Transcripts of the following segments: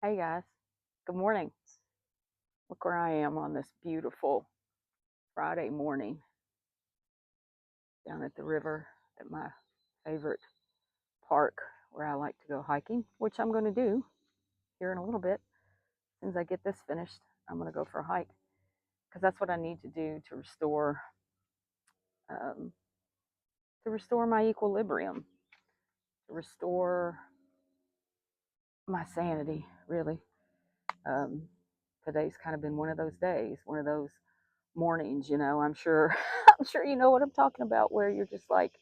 Hey guys, good morning. Look where I am on this beautiful Friday morning down at the river at my favorite park where I like to go hiking, which I'm going to do here in a little bit. As soon as I get this finished, I'm going to go for a hike because that's what I need to do um, to restore my equilibrium, to restore my sanity. Really, um, today's kind of been one of those days, one of those mornings. I'm sure, I'm sure you know what I'm talking about, where you're just like,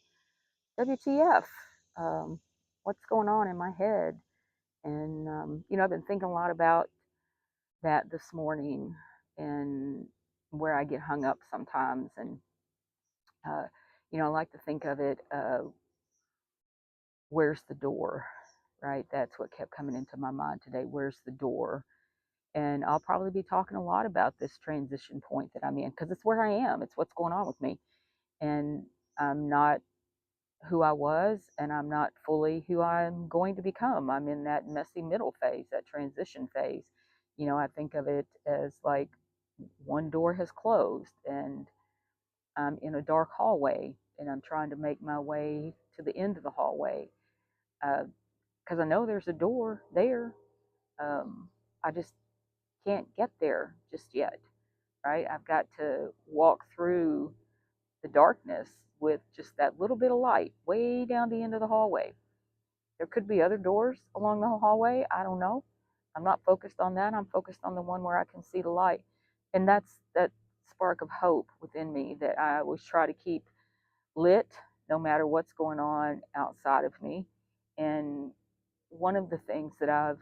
WTF? Um, what's going on in my head? And, I've been thinking a lot about that this morning and where I get hung up sometimes. And, uh, I like to think of it, where's the door, right? That's what kept coming into my mind today. Where's the door? And I'll probably be talking a lot about this transition point that I'm in because it's where I am. It's what's going on with me. And I'm not who I was, and I'm not fully who I'm going to become. I'm in that messy middle phase, that transition phase. I think of it as like one door has closed, and I'm in a dark hallway, and I'm trying to make my way to the end of the hallway because I know there's a door there. I just can't get there just yet, right? I've got to walk through the darkness with just that little bit of light way down the end of the hallway. There could be other doors along the hallway. I don't know. I'm not focused on that. I'm focused on the one where I can see the light. And that's that spark of hope within me that I always try to keep lit no matter what's going on outside of me. And one of the things that I've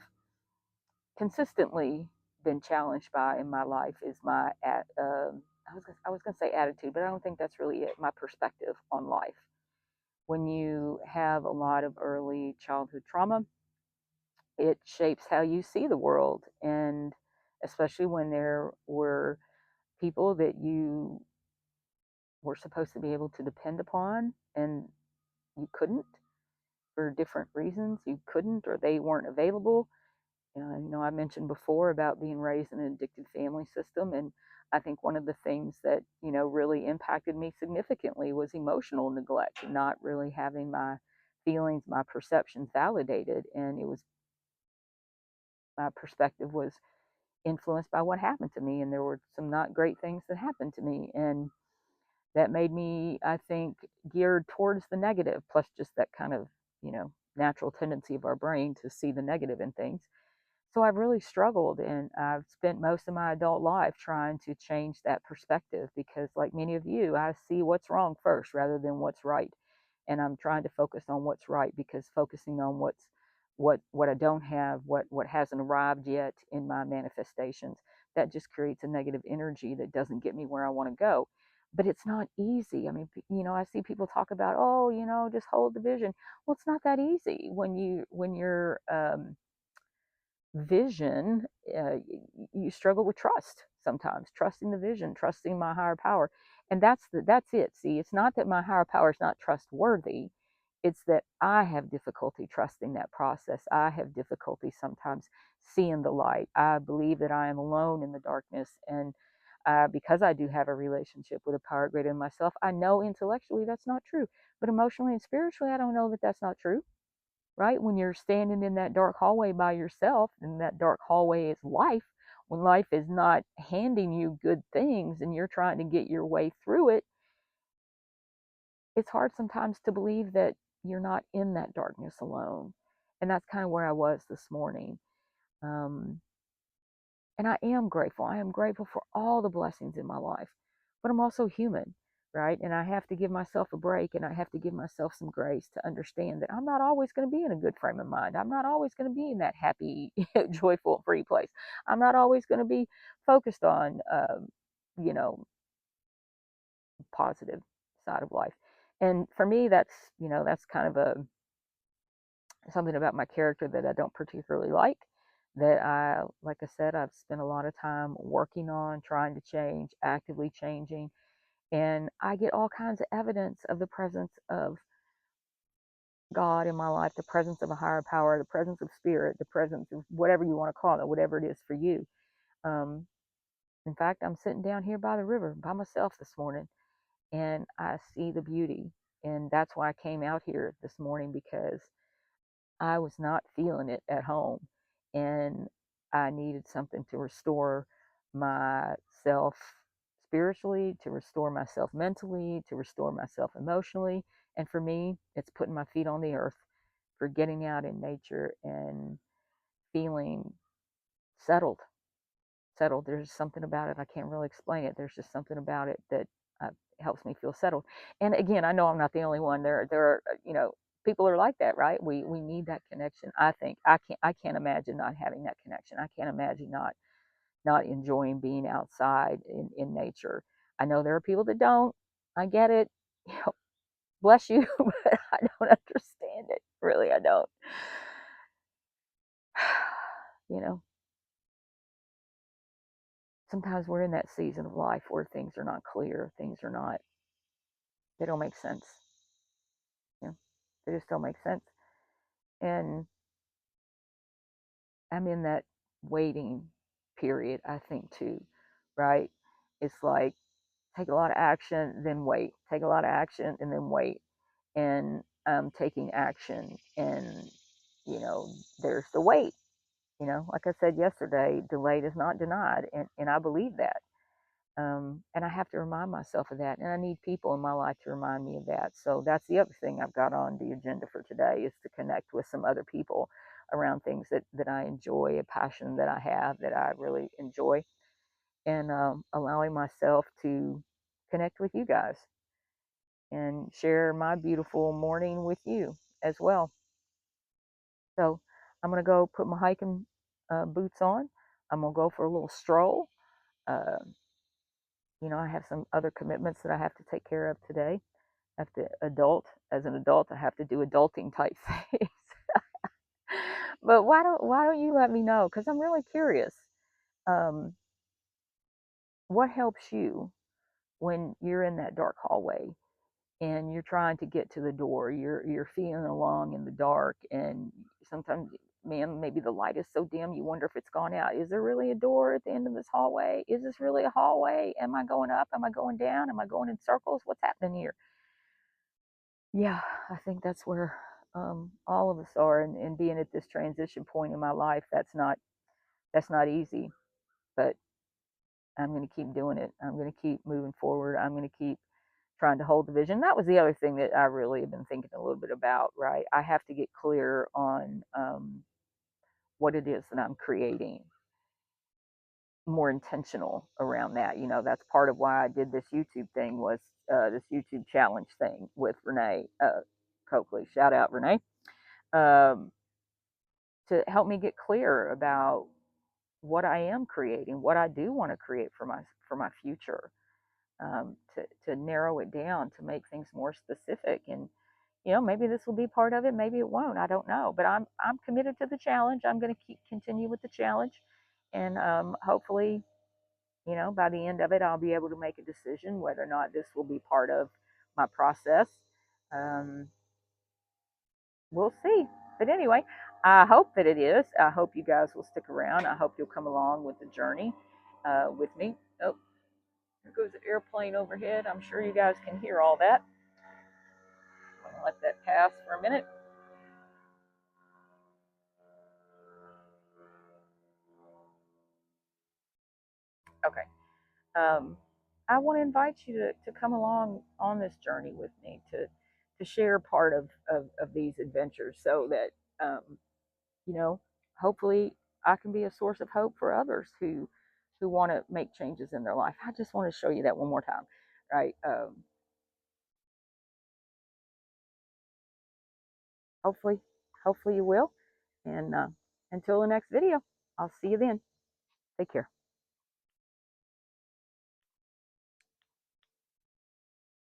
consistently been challenged by in my life is I was gonna say attitude, but I don't think that's really it. My perspective on life. When you have a lot of early childhood trauma, it shapes how you see the world. And especially when there were people that you were supposed to be able to depend upon and you couldn't for different reasons, you couldn't, or they weren't available. I mentioned before about being raised in an addicted family system. And I think one of the things that, really impacted me significantly was emotional neglect, not really having my feelings, my perceptions validated. And it was my perspective was influenced by what happened to me. And there were some not great things that happened to me. And that made me, I think, geared towards the negative, plus just that kind of, natural tendency of our brain to see the negative in things. So I've really struggled, and I've spent most of my adult life trying to change that perspective because, like many of you, I see what's wrong first rather than what's right. And I'm trying to focus on what's right because focusing on what I don't have, what hasn't arrived yet in my manifestations, that just creates a negative energy that doesn't get me where I want to go. But it's not easy. I mean, I see people talk about, oh, just hold the vision. Well, it's not that easy when you're vision, you struggle with trust sometimes, trusting the vision, trusting my higher power. And that's it. See, it's not that my higher power is not trustworthy. It's that I have difficulty trusting that process. I have difficulty sometimes seeing the light. I believe that I am alone in the darkness. And because I do have a relationship with a power greater than myself, I know intellectually that's not true. But emotionally and spiritually, I don't know that that's not true, right? When you're standing in that dark hallway by yourself, and that dark hallway is life, when life is not handing you good things and you're trying to get your way through it, it's hard sometimes to believe that you're not in that darkness alone. And that's kind of where I was this morning. Um, and I am grateful. I am grateful for all the blessings in my life, but I'm also human, right? And I have to give myself a break, and I have to give myself some grace to understand that I'm not always going to be in a good frame of mind. I'm not always going to be in that happy, joyful, free place. I'm not always going to be focused on, you know, positive side of life. And for me, that's kind of something about my character that I don't particularly like. Like I said, I've spent a lot of time working on, trying to change, actively changing, and I get all kinds of evidence of the presence of God in my life, the presence of a higher power, the presence of spirit, the presence of whatever you want to call it, whatever it is for you. Um, in fact, I'm sitting down here by the river by myself this morning, and I see the beauty. And that's why I came out here this morning, because I was not feeling it at home, and I needed something to restore myself spiritually, to restore myself mentally, to restore myself emotionally. And for me, it's putting my feet on the earth, for getting out in nature and feeling settled. Settled. There's something about it. I can't really explain it. There's just something about it that helps me feel settled. And again, I know I'm not the only one. There are, people are like that, right? We need that connection. I think I can't imagine not having that connection. I can't imagine not enjoying being outside in nature. I know there are people that don't. I get it. You know, bless you, but I don't understand it. Really, I don't. You know, sometimes we're in that season of life where things are not clear, things are not, they don't make sense. You know, they just don't make sense. And I'm in that waiting period, I think, too, right? It's like take a lot of action, then wait, take a lot of action, and then wait. And I'm taking action, and, you know, there's the wait. Like I said yesterday, delayed is not denied. And I believe that. And I have to remind myself of that. And I need people in my life to remind me of that. So that's the other thing I've got on the agenda for today, is to connect with some other people around things that I enjoy, a passion that I have that I really enjoy, and allowing myself to connect with you guys and share my beautiful morning with you as well. So I'm going to go put my hiking boots on. I'm going to go for a little stroll. Uh, I have some other commitments that I have to take care of today. I have to as an adult, I have to do adulting type things. But why don't you let me know? Because I'm really curious. Um, what helps you when you're in that dark hallway and you're trying to get to the door? You're feeling along in the dark, and sometimes, man, maybe the light is so dim you wonder if it's gone out. Is there really a door at the end of this hallway? Is this really a hallway? Am I going up? Am I going down? Am I going in circles? What's happening here? Yeah, I think that's where all of us are, and being at this transition point in my life, that's not easy, but I'm going to keep doing it. I'm going to keep moving forward. I'm going to keep trying to hold the vision. That was the other thing that I really have been thinking a little bit about, right? I have to get clear on what it is that I'm creating, more intentional around that. That's part of why I did this YouTube thing, was this YouTube challenge thing with Renee Coakley. Shout out, Renee. Um, to help me get clear about what I am creating, what I do want to create for my future, to narrow it down, to make things more specific. And maybe this will be part of it, maybe it won't. I don't know, but I'm committed to the challenge. I'm going to continue with the challenge, and hopefully, by the end of it, I'll be able to make a decision whether or not this will be part of my process. Um, we'll see. But anyway, I hope that it is. I hope you guys will stick around. I hope you'll come along with the journey with me. Oh, there goes an airplane overhead. I'm sure you guys can hear all that. I'm going to let that pass for a minute. Okay. Um, I want to invite you to come along on this journey with me, to share part of these adventures, so that, um, you know, hopefully I can be a source of hope for others who want to make changes in their life. I just want to show you that one more time, right? Hopefully, hopefully you will. And until the next video, I'll see you then. Take care.